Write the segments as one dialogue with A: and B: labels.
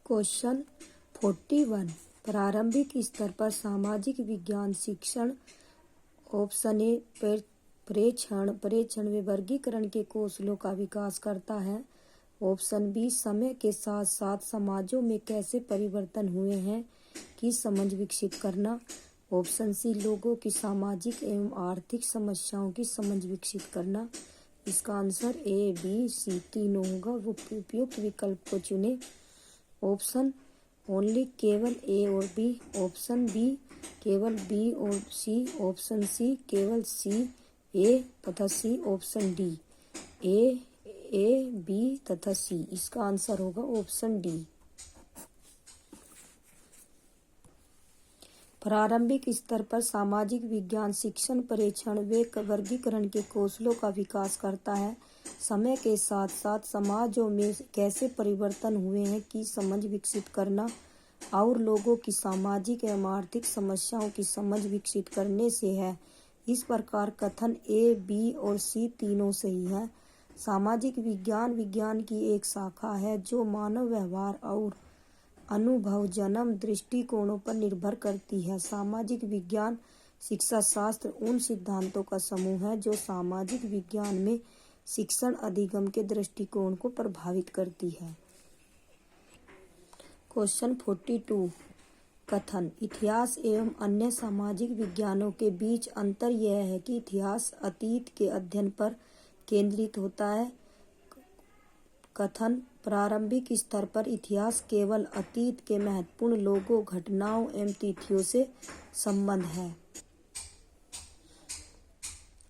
A: Question 41 प्रारंभिक स्तर पर सामाजिक विज्ञान शिक्षण। ऑप्शन ए प्रेक्षण व वर्गीकरण के कौशलों का विकास करता है। ऑप्शन बी समय के साथ साथ समाजों में कैसे परिवर्तन हुए हैं की समझ विकसित करना। ऑप्शन सी लोगों की सामाजिक एवं आर्थिक समस्याओं की समझ विकसित करना। इसका आंसर ए बी सी तीनों होगा। वो उपयुक्त विकल्प को चुने। ऑप्शन ओनली केवल ए और बी। ऑप्शन बी केवल बी और सी। ऑप्शन सी केवल सी ए तथा सी। ऑप्शन डी ए बी तथा सी। इसका आंसर होगा ऑप्शन डी। प्रारंभिक स्तर पर सामाजिक विज्ञान शिक्षण प्रेक्षण व वर्गीकरण के कौशलों का विकास करता है। समय के साथ साथ समाजों में कैसे परिवर्तन हुए हैं की समझ विकसित करना और लोगों की सामाजिक एवं आर्थिक समस्याओं की समझ विकसित करने से है। इस प्रकार कथन ए बी और सी तीनों सही है। सामाजिक विज्ञान की एक शाखा है जो मानव व्यवहार और अनुभव जन्म दृष्टिकोणों पर निर्भर करती है। सामाजिक विज्ञान शिक्षा शास्त्र उन सिद्धांतों का समूह है जो सामाजिक विज्ञान में शिक्षण अधिगम के दृष्टिकोण को प्रभावित करती है। क्वेश्चन 42 कथन इतिहास एवं अन्य सामाजिक विज्ञानों के बीच अंतर यह है कि इतिहास अतीत के अध्ययन पर केंद्रित होता है। कथन प्रारंभिक स्तर पर इतिहास केवल अतीत के महत्वपूर्ण लोगों घटनाओं एवं तिथियों से संबंध है।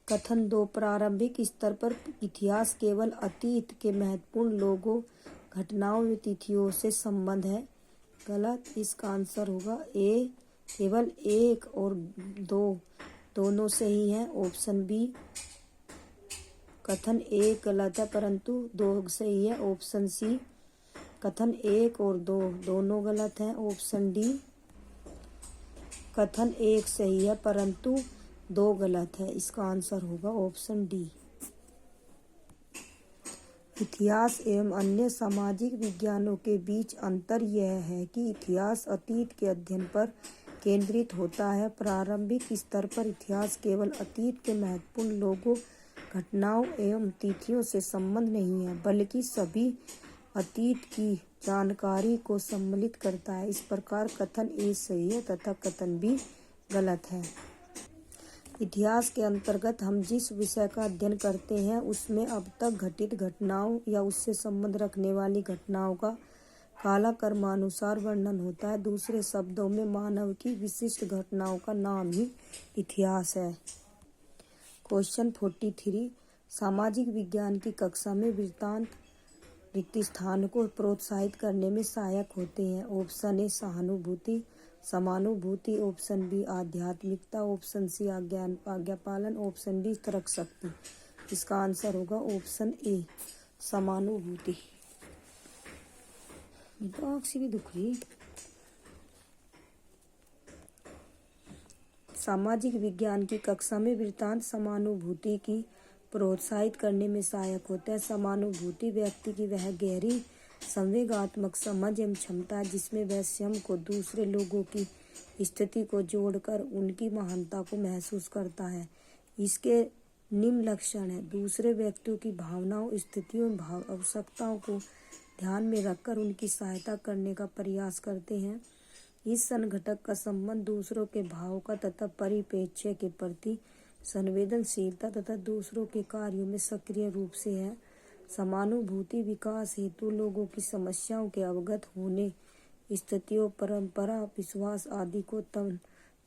A: कथन 2 प्रारंभिक स्तर पर इतिहास केवल अतीत के महत्वपूर्ण लोगों घटनाओं एवं तिथियों से संबंध है। गलत। इसका आंसर होगा ए केवल 1 और 2 दोनों सही है। ऑप्शन बी कथन 1 गलत है परंतु 2 सही है। ऑप्शन सी कथन 1 और 2 दोनों गलत हैं। ऑप्शन डी कथन 1 सही है परंतु 2 गलत है। इसका आंसर होगा ऑप्शन डी। इतिहास एवं अन्य सामाजिक विज्ञानों के बीच अंतर यह है कि इतिहास अतीत के अध्ययन पर केंद्रित होता है। प्रारंभिक स्तर पर इतिहास केवल अतीत के महत्वपूर्ण लोगों घटनाओं एवं तिथियों से संबंध नहीं है बल्कि सभी अतीत की जानकारी को सम्मिलित करता है। इस प्रकार कथन ए सही है तथा कथन बी गलत है। इतिहास के अंतर्गत हम जिस विषय का अध्ययन करते हैं उसमें अब तक घटित घटनाओं या उससे संबंध रखने वाली घटनाओं का कालक्रमानुसार वर्णन होता है। दूसरे शब्दों में मानव की विशिष्ट घटनाओं का नाम ही इतिहास है। क्वेश्चन 43 सामाजिक विज्ञान की कक्षा में वृत्तांत रिक्तस्थान को प्रोत्साहित करने में सहायक होते हैं। ऑप्शन ए सहानुभूति समानुभूति। ऑप्शन बी आध्यात्मिकता। ऑप्शन सी आज्ञा पालन। ऑप्शन डी तर्क शक्ति। इसका आंसर होगा ऑप्शन ए समानुभूति। आँख से भी दुख रही। सामाजिक विज्ञान की कक्षा में वृत्तांत समानुभूति की प्रोत्साहित करने में सहायक होता है। समानुभूति व्यक्ति की वह गहरी संवेगात्मक समझ एवं क्षमता है जिसमें वह स्वयं को दूसरे लोगों की स्थिति को जोड़कर उनकी महानता को महसूस करता है। इसके निम्न लक्षण है। दूसरे व्यक्तियों की भावनाओं स्थितियों एवं आवश्यकताओं को ध्यान में रखकर उनकी सहायता करने का प्रयास करते हैं। इस संघटक का संबंध दूसरों के भावों का तथा परिप्रेक्ष्य के प्रति संवेदनशीलता तथा दूसरों के कार्यों में सक्रिय रूप से है। समानुभूति विकास हेतु लोगों की समस्याओं के अवगत होने स्थितियों परंपरा विश्वास आदि को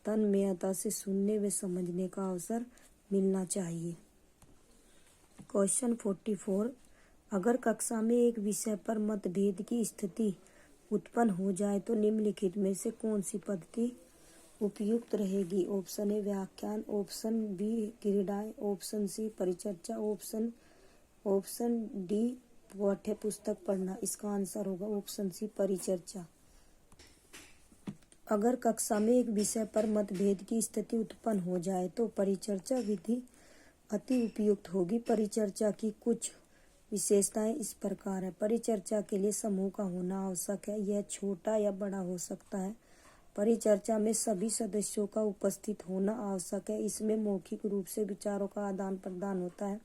A: तन्मयता से सुनने व समझने का अवसर मिलना चाहिए। क्वेश्चन 44 अगर कक्षा में एक विषय पर मतभेद की स्थिति उत्पन्न हो जाए तो निम्नलिखित में से कौन सी पद्धति उपयुक्त रहेगी। ऑप्शन ए व्याख्यान। ऑप्शन बी क्रीड़ाएं। ऑप्शन सी परिचर्चा। ऑप्शन डी पाठ्य पुस्तक पढ़ना। इसका आंसर होगा ऑप्शन सी परिचर्चा। अगर कक्षा में एक विषय पर मतभेद की स्थिति उत्पन्न हो जाए तो परिचर्चा विधि अति उपयुक्त होगी। परिचर्चा की कुछ विशेषताएं इस प्रकार है। परिचर्चा के लिए समूह का होना आवश्यक है। यह छोटा या बड़ा हो सकता है। परिचर्चा में सभी सदस्यों का उपस्थित होना आवश्यक है। इसमें मौखिक रूप से विचारों का आदान प्रदान होता है।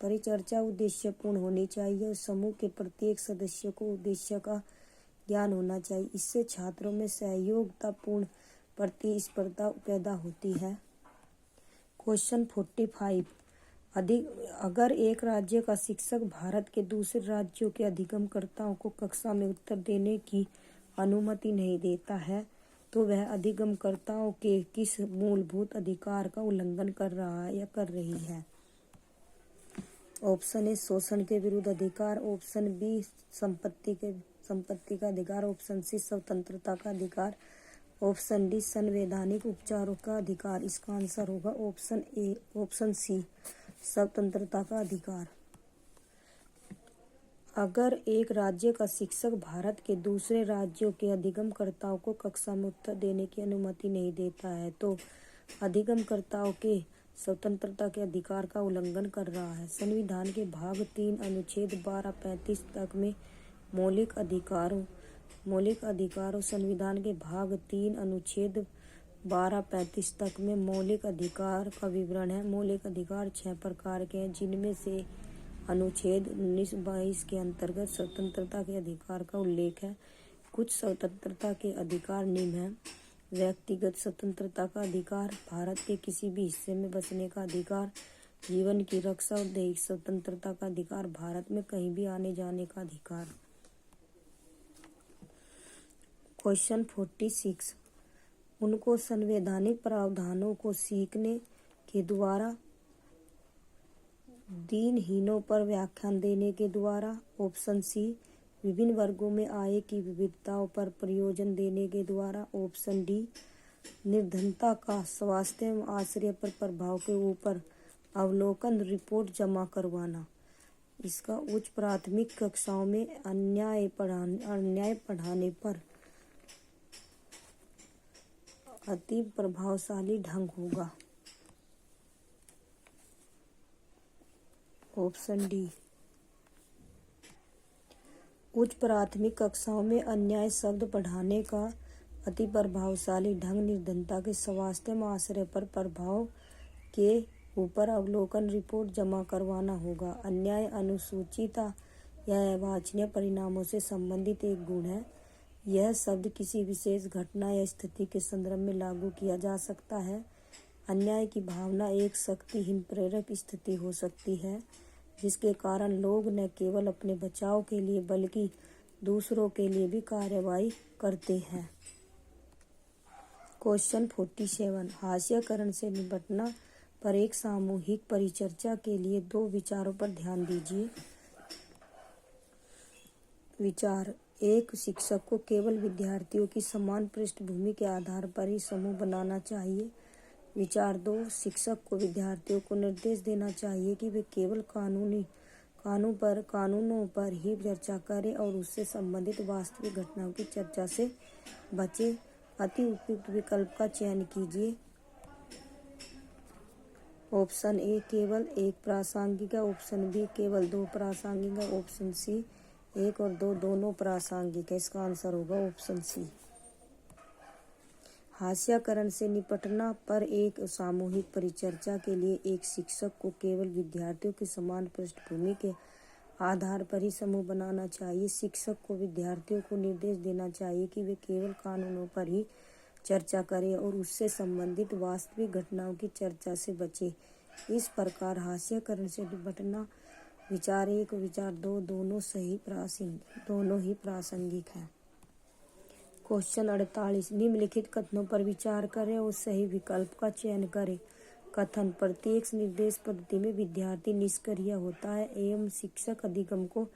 A: परिचर्चा उद्देश्यपूर्ण होनी चाहिए और समूह के प्रत्येक सदस्य को उद्देश्य का ज्ञान होना चाहिए। इससे छात्रों में सहयोगितापूर्ण प्रतिस्पर्धा पैदा होती है। क्वेश्चन 45 अगर एक राज्य का शिक्षक भारत के दूसरे राज्यों के अधिगमकर्ताओं को कक्षा में उत्तर देने की अनुमति नहीं देता है तो वह अधिगमकर्ताओं के किस मूलभूत अधिकार का उल्लंघन कर रहा है या कर रही है? ऑप्शन ए शोषण के विरुद्ध अधिकार, ऑप्शन बी संपत्ति का अधिकार, ऑप्शन सी स्वतंत्रता का अधिकार, ऑप्शन डी संवैधानिक उपचारों का अधिकार। इसका आंसर होगा ऑप्शन सी स्वतंत्रता का अधिकार। अगर एक राज्य का शिक्षक भारत के दूसरे राज्यों के अधिगमकर्ताओं को कक्षा में उत्तर देने की अनुमति नहीं देता है तो अधिगमकर्ताओं के स्वतंत्रता के अधिकार का उल्लंघन कर रहा है। संविधान के भाग 3 अनुच्छेद 1235 तक में मौलिक अधिकारों संविधान के भाग 3 अनुच्छेद 1235 तक में मौलिक अधिकार का विवरण है। मौलिक अधिकार 6 प्रकार के हैं, जिनमें से अनुच्छेद 19-22 के अंतर्गत स्वतंत्रता के अधिकार का उल्लेख है। कुछ स्वतंत्रता के अधिकार निम्न हैं: व्यक्तिगत स्वतंत्रता का अधिकार, भारत के किसी भी हिस्से में बसने का अधिकार, जीवन की रक्षा और दैहिक स्वतंत्रता का अधिकार, भारत में कहीं भी आने जाने का अधिकार। क्वेश्चन 46 उनको संवैधानिक प्रावधानों को सीखने के द्वारा, दीनहीनों पर व्याख्यान देने के द्वारा, ऑप्शन सी विभिन्न वर्गों में आय की विविधताओं पर प्रयोजन देने के द्वारा, ऑप्शन डी निर्धनता का स्वास्थ्य एवं आश्रय पर प्रभाव के ऊपर अवलोकन रिपोर्ट जमा करवाना। इसका उच्च प्राथमिक कक्षाओं में अन्याय पढ़ाने पर अति प्रभावशाली ढंग होगा। ऑप्शन डी उच्च प्राथमिक कक्षाओं में अन्याय शब्द पढ़ाने का अति प्रभावशाली ढंग निर्धनता के स्वास्थ्य एवं आश्रय पर प्रभाव के ऊपर अवलोकन रिपोर्ट जमा करवाना होगा। अन्याय अनुसूचिता या अवांछनीय परिणामों से संबंधित एक गुण है। यह शब्द किसी विशेष घटना या स्थिति के संदर्भ में लागू किया जा सकता है। अन्याय की भावना एक शक्तिहीन प्रेरक स्थिति हो सकती है, जिसके कारण लोग न केवल अपने बचाव के लिए बल्कि दूसरों के लिए भी कार्रवाई करते हैं। क्वेश्चन 47 हास्यकरण से निपटना पर एक सामूहिक परिचर्चा के लिए 2 विचारों पर ध्यान दीजिए। विचार 1 शिक्षक को केवल विद्यार्थियों की समान पृष्ठभूमि के आधार पर ही समूह बनाना चाहिए। विचार 2 शिक्षक को विद्यार्थियों को निर्देश देना चाहिए कि वे केवल कानूनों पर ही चर्चा करें और उससे संबंधित वास्तविक घटनाओं की चर्चा से बचें। अति उपयुक्त विकल्प का चयन कीजिए। ऑप्शन ए केवल 1 प्रासंगिक है, ऑप्शन बी केवल 2 प्रासंगिक है, ऑप्शन सी 1 और 2 दोनों प्रासंगिक है। इसका आंसर होगा ऑप्शन सी। हास्यकरण से निपटना पर एक सामूहिक परिचर्चा के लिए एक शिक्षक को केवल विद्यार्थियों की समान पृष्ठभूमि के आधार पर ही समूह बनाना चाहिए। शिक्षक को विद्यार्थियों को निर्देश देना चाहिए कि वे केवल कानूनों पर ही चर्चा करें और उससे संबंधित वास्तविक घटनाओं की चर्चा से बचें। इस प्रकार हास्यकरण से निपटना विचार 1 और विचार 2 दोनों ही प्रासंगिक हैं। क्वेश्चन 48 निम्नलिखित कथनों पर विचार करें और सही विकल्प का चयन करें। कथन प्रत्येक निर्देश पद्धति में विद्यार्थी निष्क्रिय होता है एवं शिक्षक अधिगम को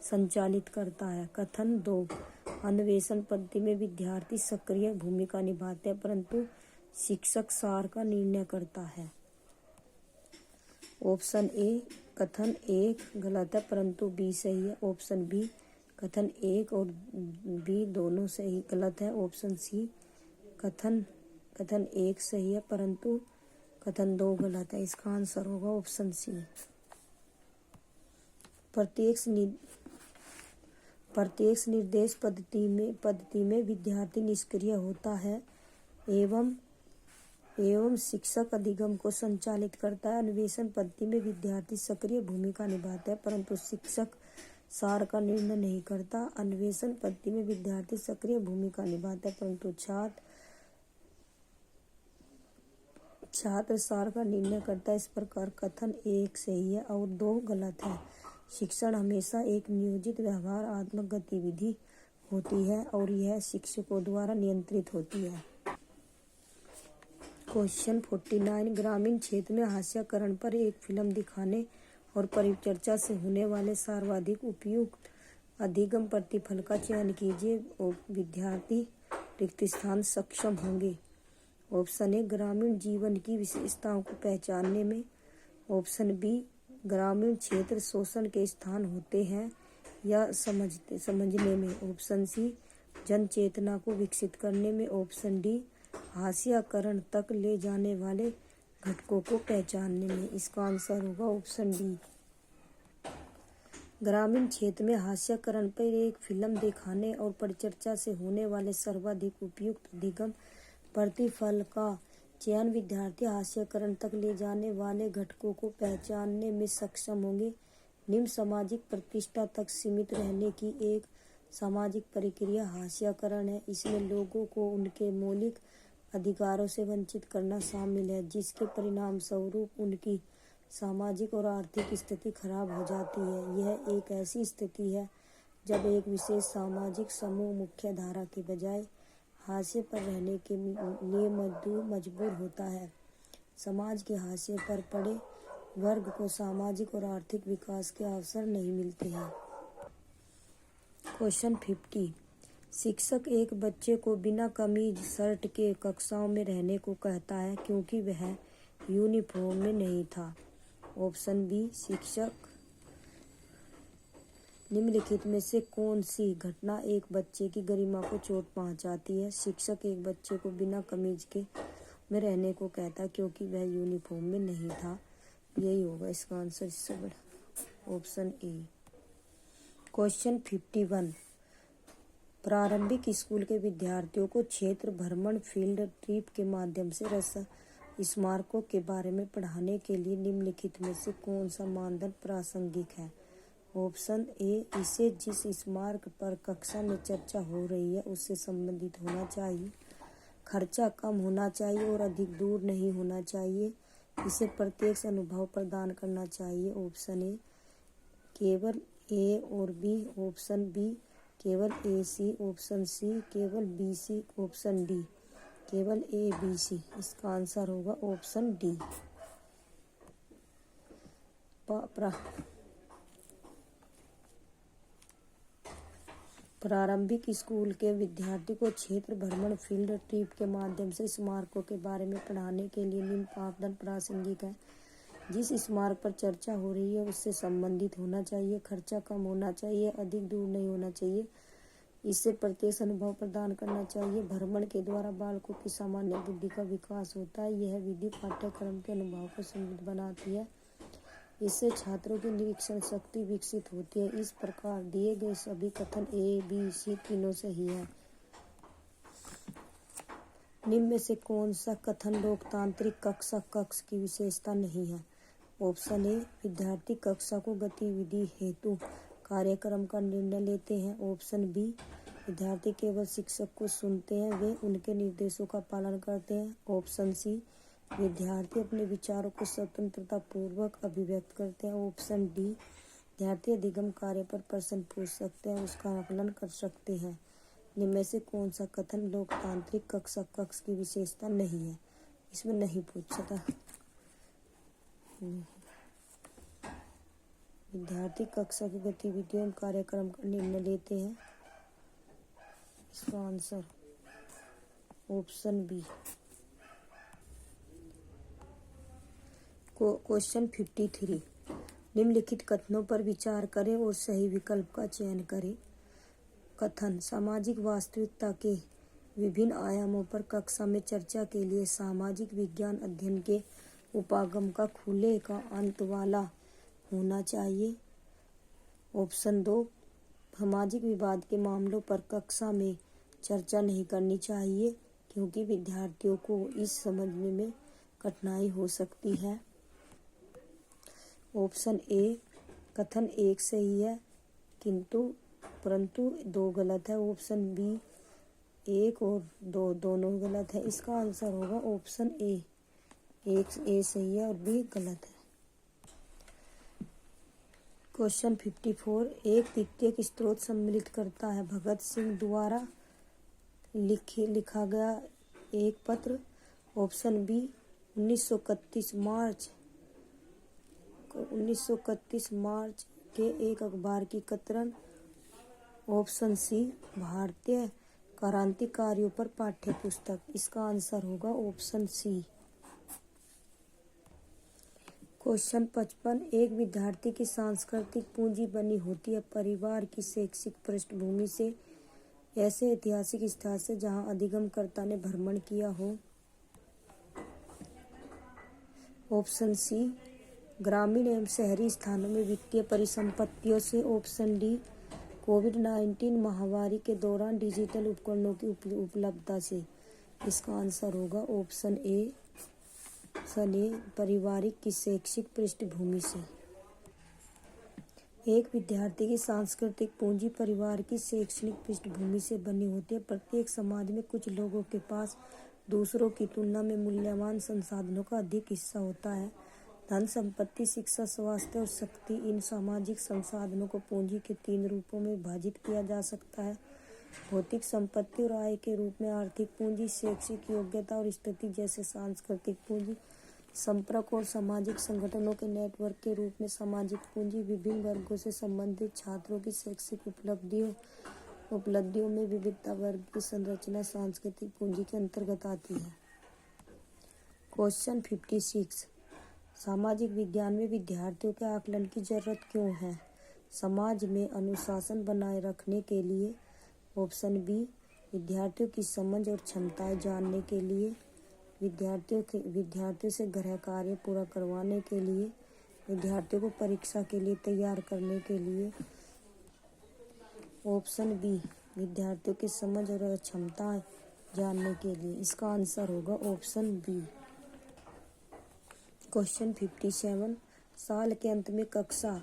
A: संचालित करता है। कथन 2 अन्वेषण पद्धति में विद्यार्थी सक्रिय भूमिका निभाते हैं परंतु शिक्षक सार का निर्णय करता है। ऑप्शन ए कथन 1 गलत है परंतु बी सही है। ऑप्शन बी कथन 1 और बी दोनों सही गलत है। ऑप्शन सी कथन 1 सही है परंतु कथन 2 गलत है। इसका आंसर होगा ऑप्शन सी। प्रत्यक्ष निर्देश पद्धति में विद्यार्थी निष्क्रिय होता है एवं शिक्षक अधिगम को संचालित करता है। अन्वेषण पद्धति में विद्यार्थी सक्रिय भूमिका निभाता है परंतु शिक्षक सार का निर्णय नहीं करता। अन्वेषण पद्धति में विद्यार्थी सक्रिय भूमिका निभाता है परंतु छात्र सार का निर्णय करता है। इस प्रकार कथन 1 सही है और 2 गलत है। शिक्षण हमेशा एक नियोजित व्यवहारात्मक गतिविधि होती है और यह शिक्षकों द्वारा नियंत्रित होती है। क्वेश्चन 49 ग्रामीण क्षेत्र में हास्यकरण पर एक फिल्म दिखाने और परिचर्चा से होने वाले सर्वाधिक उपयुक्त अधिगम प्रतिफल का चयन कीजिए। विद्यार्थी रिक्त स्थान सक्षम होंगे। ऑप्शन ए ग्रामीण जीवन की विशेषताओं को पहचानने में। ऑप्शन बी ग्रामीण क्षेत्र शोषण के स्थान होते हैं या समझने में। ऑप्शन सी जन चेतना को विकसित करने में। ऑप्शन डी हास्यकरण तक ले जाने वाले घटकों को पहचानने में। इसका आंसर होगा ऑप्शन डी। ग्रामीण क्षेत्र में हास्यकरण पर एक फिल्म दिखाने और परिचर्चा से होने वाले सर्वाधिक उपयुक्त अधिगम प्रतिफल का चयन विद्यार्थी हास्यकरण तक ले जाने वाले घटकों को पहचानने में सक्षम होंगे। निम्न सामाजिक प्रतिष्ठा तक सीमित रहने की एक सामाजिक प्रक्रिया हास्यकरण है। इसमें लोगों को उनके मौलिक अधिकारों से वंचित करना शामिल है जिसके परिणाम स्वरूप उनकी सामाजिक और आर्थिक स्थिति खराब हो जाती है। यह एक ऐसी स्थिति है जब एक विशेष सामाजिक समूह मुख्य धारा के बजाय हाशिए पर रहने के लिए मजबूर होता है। समाज के हाशिए पर पड़े वर्ग को सामाजिक और आर्थिक विकास के अवसर नहीं मिलते हैं। क्वेश्चन 50 शिक्षक एक बच्चे को बिना कमीज शर्ट के कक्षाओं में रहने को कहता है क्योंकि वह यूनिफॉर्म में नहीं था। ऑप्शन बी शिक्षक निम्नलिखित में से कौन सी घटना एक बच्चे की गरिमा को चोट पहुंचाती है। शिक्षक एक बच्चे को बिना कमीज के में रहने को कहता क्योंकि वह यूनिफॉर्म में नहीं था। यही होगा इसका आंसर। इससे बड़ा ऑप्शन ए। क्वेश्चन 51 प्रारंभिक स्कूल के विद्यार्थियों को क्षेत्र भ्रमण फील्ड ट्रिप के माध्यम से रस स्मारकों के बारे में पढ़ाने के लिए निम्नलिखित में से कौन सा मानदंड प्रासंगिक है। ऑप्शन ए इसे जिस स्मारक पर कक्षा में चर्चा हो रही है उससे संबंधित होना चाहिए। खर्चा कम होना चाहिए और अधिक दूर नहीं होना चाहिए। इसे प्रत्यक्ष अनुभव प्रदान करना चाहिए। ऑप्शन ए केवल ए और बी। ऑप्शन बी केवल ए सी। ऑप्शन सी केवल बी सी। ऑप्शन डी केवल ए बी सी। इसका आंसर होगा ऑप्शन डी। प्रारंभिक स्कूल के विद्यार्थी को क्षेत्र भ्रमण फील्ड ट्रिप के माध्यम से स्मारकों के बारे में पढ़ाने के लिए निम्न मापदंड प्रासंगिक है। जिस स्मारक पर चर्चा हो रही है उससे संबंधित होना चाहिए। खर्चा कम होना चाहिए। अधिक दूर नहीं होना चाहिए। इससे प्रत्यक्ष अनुभव प्रदान करना चाहिए। भ्रमण के द्वारा बालकों की सामान्य बुद्धि का विकास होता है। यह विधि पाठ्यक्रम के अनुभव को समृद्ध बनाती है। इससे छात्रों की निरीक्षण शक्ति विकसित होती है। इस प्रकार दिए गए सभी कथन ए बी सी तीनों सही है। निम्न में से कौन सा कथन लोकतांत्रिक कक्षा कक्ष की विशेषता नहीं है। ऑप्शन ए विद्यार्थी कक्षा को गतिविधि हेतु कार्यक्रम का निर्णय लेते हैं। ऑप्शन बी विद्यार्थी केवल शिक्षक को सुनते हैं, वे उनके निर्देशों का पालन करते हैं। ऑप्शन सी विद्यार्थी अपने विचारों को स्वतंत्रता पूर्वक अभिव्यक्त करते हैं। ऑप्शन डी विद्यार्थी अधिगम कार्य पर प्रश्न पूछ सकते हैं, उसका आकलन कर सकते हैं। इनमें से कौन सा कथन लोकतांत्रिक कक्षा कक्ष की विशेषता नहीं है। इसमें नहीं पूछा था। विद्यार्थी कक्षा की गतिविधियों एवं कार्यक्रम का निर्णय लेते हैं। इसका आंसर ऑप्शन बी। क्वेश्चन 53 निम्नलिखित कथनों पर विचार करें और सही विकल्प का चयन करें। कथन सामाजिक वास्तविकता के विभिन्न आयामों पर कक्षा में चर्चा के लिए सामाजिक विज्ञान अध्ययन के उपागम का खुले का अंत वाला होना चाहिए। ऑप्शन 2, सामाजिक विवाद के मामलों पर कक्षा में चर्चा नहीं करनी चाहिए क्योंकि विद्यार्थियों को इस समझने में कठिनाई हो सकती है। ऑप्शन ए, कथन 1 सही है परंतु 2 गलत है। ऑप्शन बी, 1 और 2 दोनों गलत है। इसका आंसर होगा ऑप्शन ए। 1 ए सही है और बी गलत है। क्वेश्चन 54, एक द्वितीयक स्रोत सम्मिलित करता है भगत सिंह द्वारा लिखा गया एक पत्र। ऑप्शन बी, 1931 मार्च के एक अखबार की कतरन। ऑप्शन सी, भारतीय क्रांतिकारियों पर पाठ्य पुस्तक। इसका आंसर होगा ऑप्शन सी। क्वेश्चन 55, एक विद्यार्थी की सांस्कृतिक पूंजी बनी होती है परिवार की शैक्षिक पृष्ठभूमि से, ऐसे ऐतिहासिक स्थान से जहां अधिगमकर्ता ने भ्रमण किया हो। ऑप्शन सी, ग्रामीण एवं शहरी स्थानों में वित्तीय परिसंपत्तियों से। ऑप्शन डी, कोविड-19 महामारी के दौरान डिजिटल उपकरणों की उपलब्धता से। इसका आंसर होगा ऑप्शन ए, पारिवारिक की शैक्षिक पृष्ठभूमि से। एक विद्यार्थी की सांस्कृतिक पूंजी परिवार की शैक्षणिक पृष्ठभूमि से बनी होती है। प्रत्येक समाज में कुछ लोगों के पास दूसरों की तुलना में मूल्यवान संसाधनों का अधिक हिस्सा होता है। धन, संपत्ति, शिक्षा, स्वास्थ्य और शक्ति। इन सामाजिक संसाधनों को पूंजी के 3 रूपों में विभाजित किया जा सकता है: भौतिक संपत्ति और आय के रूप में आर्थिक पूंजी, शैक्षिक योग्यता और स्थिति जैसे सांस्कृतिक पूंजी, संपर्क और सामाजिक संगठनों के नेटवर्क के रूप में सामाजिक पूंजी। विभिन्न वर्गों से संबंधित छात्रों की शैक्षिक उपलब्धियों में विविधता वर्ग की संरचना सांस्कृतिक पूंजी के अंतर्गत आती है। क्वेश्चन 56, सामाजिक विज्ञान में विद्यार्थियों के आकलन की जरूरत क्यों है? समाज में अनुशासन बनाए रखने के लिए। ऑप्शन बी, विद्यार्थियों की समझ और क्षमताएं जानने के लिए। विद्यार्थियों से गृह कार्य पूरा करवाने के लिए। विद्यार्थियों को परीक्षा के लिए तैयार करने के लिए। ऑप्शन बी, विद्यार्थियों की समझ और क्षमताएं जानने के लिए। इसका आंसर होगा ऑप्शन बी। क्वेश्चन 57, साल के अंत में कक्षा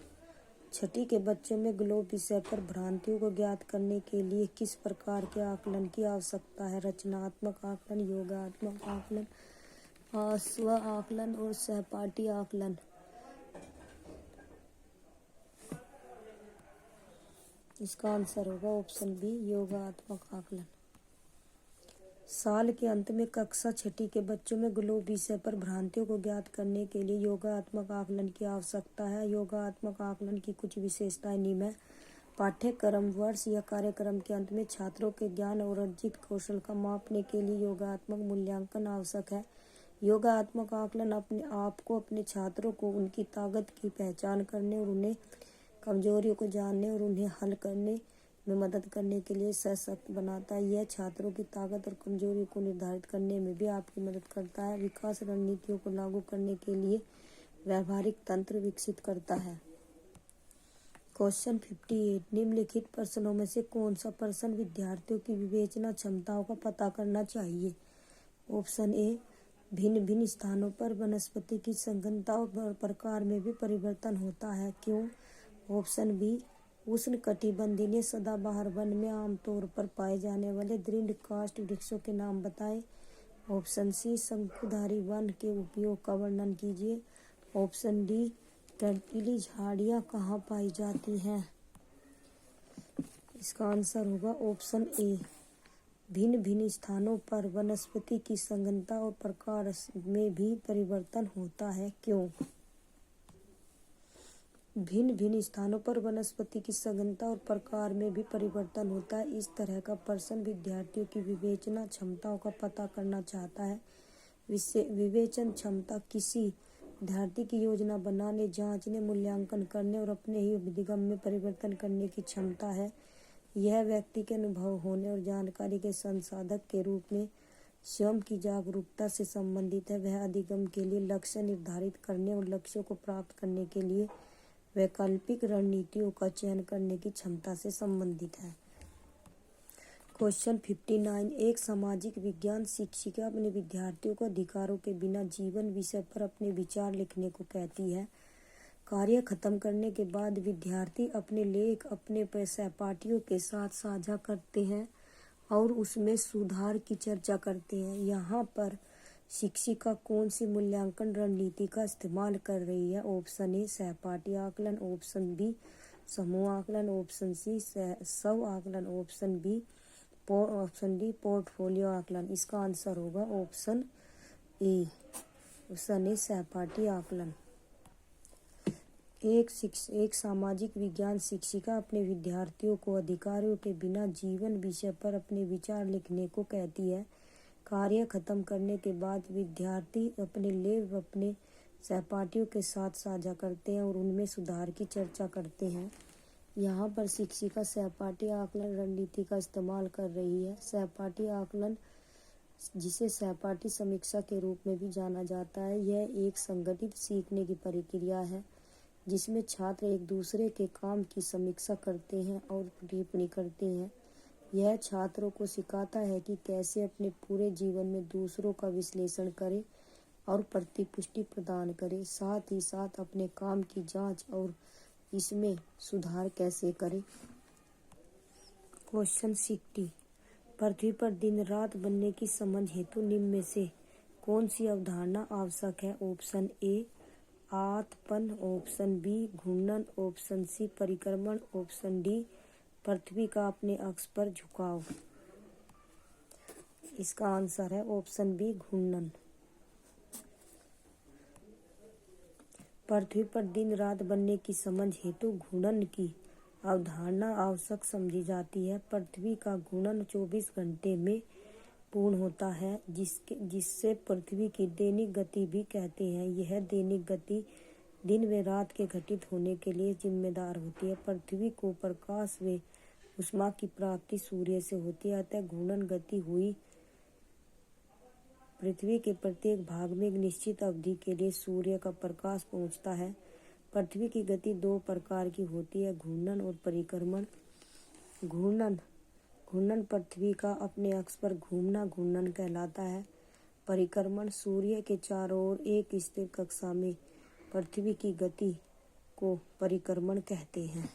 A: 6ठी के बच्चों में ग्लोब विषय पर भ्रांतियों को ज्ञात करने के लिए किस प्रकार के आकलन की आवश्यकता है? रचनात्मक आकलन, योगात्मक आकलन, स्व आकलन और सहपाठी आकलन। इसका आंसर होगा ऑप्शन बी, योगात्मक आकलन। साल के अंत में कक्षा 6ठी के बच्चों में ग्लोब विषय पर भ्रांतियों को ज्ञात करने के लिए योगात्मक आकलन की आवश्यकता है। योगात्मक आकलन की कुछ विशेषताएं निम्न है: पाठ्यक्रम वर्ष या कार्यक्रम के अंत में छात्रों के ज्ञान और अर्जित कौशल का मापने के लिए योगात्मक मूल्यांकन आवश्यक है। योगात्मक आकलन अपने आप को, अपने छात्रों को उनकी ताकत की पहचान करने और उन्हें कमजोरियों को जानने और उन्हें हल करने में मदद करने के लिए सशक्त बनाता है। यह छात्रों की ताकत और कमजोरियों को निर्धारित करने में भी आपकी मदद करता है। विकास रणनीतियों को लागू करने के लिए व्यावहारिक तंत्र विकसित करता है। क्वेश्चन 58, निम्नलिखित प्रश्नों में से कौन सा प्रश्न विद्यार्थियों की विवेचना क्षमताओं का पता करना चाहिए? ऑप्शन ए, भिन्न भिन्न स्थानों पर वनस्पति की संघनता और प्रकार में भी परिवर्तन होता है, क्यों? ऑप्शन बी, उष्णकटिबंधीय सदाबहार वन में आमतौर पर पाए जाने वाले दृढ़ काष्ठ वृक्षों के नाम बताएं। ऑप्शन सी, शंकुधारी वन के उपयोग का वर्णन कीजिए। ऑप्शन डी, कंटीली झाड़ियाँ कहाँ पाई जाती हैं? इसका आंसर होगा ऑप्शन ए, भिन्न भिन्न स्थानों पर वनस्पति की संघनता और प्रकार में भी परिवर्तन होता है, क्यों? भिन्न भिन्न स्थानों पर वनस्पति की संघनता और प्रकार में भी परिवर्तन होता है। इस तरह का प्रश्न विद्यार्थियों की विवेचना क्षमताओं का पता करना चाहता है। विवेचन क्षमता किसी विद्यार्थी की योजना बनाने, जांचने, मूल्यांकन करने और अपने ही अभिगम में परिवर्तन करने की क्षमता है। यह व्यक्ति के अनुभव होने और जानकारी के संसाधक के रूप में स्वयं की जागरूकता से संबंधित है। वह अधिगम के लिए लक्ष्य निर्धारित करने और लक्ष्यों को प्राप्त करने के लिए वैकल्पिक रणनीतियों का चयन करने की क्षमता से संबंधित है। क्वेश्चन 59। एक सामाजिक विज्ञान शिक्षिका अपने विद्यार्थियों को अधिकारों के बिना जीवन विषय पर अपने विचार लिखने को कहती है। कार्य खत्म करने के बाद विद्यार्थी अपने लेख अपने सहपाठियों के साथ साझा करते हैं और उसमें सुधार की चर्चा करते हैं। यहाँ पर शिक्षिका कौन सी मूल्यांकन रणनीति का इस्तेमाल कर रही है? ऑप्शन ए सहपाठी आकलन, ऑप्शन बी समूह आकलन, ऑप्शन सी स्व आकलन, ऑप्शन डी पोर्टफोलियो आकलन। इसका आंसर होगा ऑप्शन ए सहपाठी आकलन। एक सामाजिक विज्ञान शिक्षिका अपने विद्यार्थियों को अधिकारों के बिना जीवन विषय पर अपने विचार लिखने को कहती है। कार्य खत्म करने के बाद विद्यार्थी अपने लेख अपने सहपाठियों के साथ साझा करते हैं और उनमें सुधार की चर्चा करते हैं। यहाँ पर शिक्षिका सहपाठी आकलन रणनीति का इस्तेमाल कर रही है। सहपाठी आकलन, जिसे सहपाठी समीक्षा के रूप में भी जाना जाता है, यह एक संगठित सीखने की प्रक्रिया है जिसमें छात्र एक दूसरे के काम की समीक्षा करते हैं और टिप्पणी करते हैं। यह छात्रों को सिखाता है कि कैसे अपने पूरे जीवन में दूसरों का विश्लेषण करें और प्रतिपुष्टि प्रदान करें, साथ ही साथ अपने काम की जांच और इसमें सुधार कैसे करें। क्वेश्चन 60। पृथ्वी पर दिन रात बनने की समझ हेतु निम्न में से कौन सी अवधारणा आवश्यक है? ऑप्शन ए आतपन, ऑप्शन बी घूर्णन, ऑप्शन सी परिक्रमण, ऑप्शन डी पृथ्वी का अपने अक्ष पर झुकाव। इसका आंसर है ऑप्शन बी घूर्णन। पृथ्वी पर दिन रात बनने की समझ हेतु घूर्णन की अवधारणा आवश्यक समझी जाती है। पृथ्वी का घूर्णन 24 घंटे में पूर्ण होता है, जिससे पृथ्वी की दैनिक गति भी कहते हैं। यह दैनिक गति दिन व रात के घटित होने के लिए जिम्मेदार होती है। पृथ्वी को प्रकाश व ऊष्मा की प्राप्ति सूर्य से होती है, अतः घूर्णन गति हुई पृथ्वी के प्रत्येक भाग में एक निश्चित अवधि के लिए सूर्य का प्रकाश पहुंचता है। पृथ्वी की गति दो प्रकार की होती है, घूर्णन और परिक्रमण। घूर्णन पृथ्वी का अपने अक्ष पर घूमना घूर्णन कहलाता है। परिक्रमण सूर्य के चारों ओर एक स्थिर कक्षा में पृथ्वी की गति को परिक्रमण कहते हैं।